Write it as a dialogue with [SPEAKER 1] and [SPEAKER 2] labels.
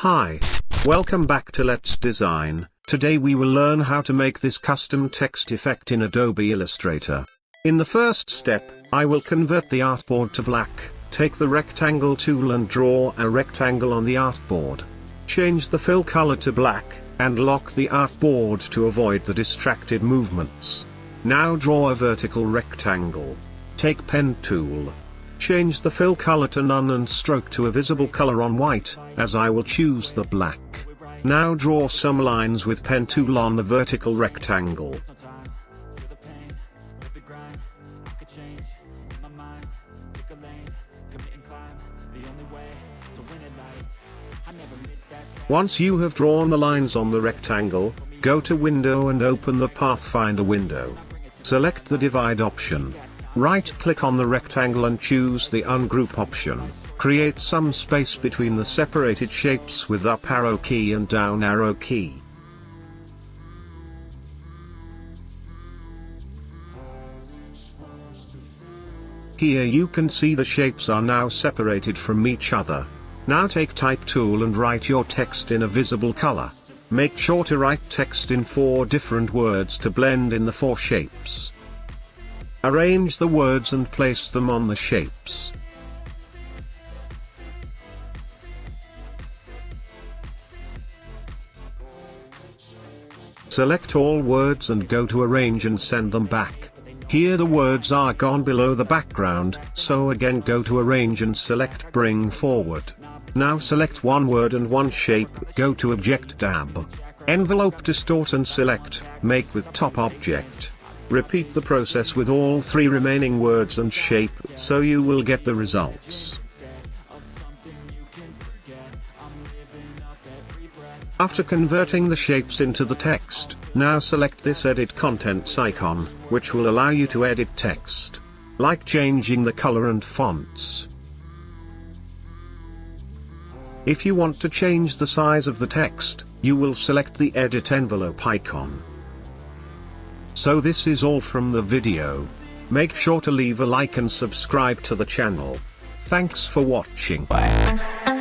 [SPEAKER 1] Hi. Welcome back to Let's Design. Today we will learn how to make this custom text effect in Adobe Illustrator. In the first step, I will convert the artboard to black. Take the rectangle tool and draw a rectangle on the artboard. Change the fill color to black, and lock the artboard to avoid the distracted movements. Now draw a vertical rectangle. Take pen tool. Change the fill color to none and stroke to a visible color on white, as I will choose the black. Now draw some lines with pen tool on the vertical rectangle. Once you have drawn the lines on the rectangle, go to Window and open the Pathfinder window. Select the Divide option. Right-click on the rectangle and choose the Ungroup option. Create some space between the separated shapes with up arrow key and down arrow key. Here you can see the shapes are now separated from each other. Now take Type tool and write your text in a visible color. Make sure to write text in 4 different words to blend in the 4 shapes. Arrange the words and place them on the shapes. Select all words and go to Arrange and send them back. Here the words are gone below the background, so again go to Arrange and select Bring Forward. Now select one word and one shape, go to Object tab. Envelope Distort and select Make with Top Object. Repeat the process with all 3 remaining words and shape, so you will get the results. After converting the shapes into the text, now select this Edit Contents icon, which will allow you to edit text, like changing the color and fonts. If you want to change the size of the text, you will select the Edit Envelope icon. So this is all from the video. Make sure to leave a like and subscribe to the channel. Thanks for watching.
[SPEAKER 2] Bye.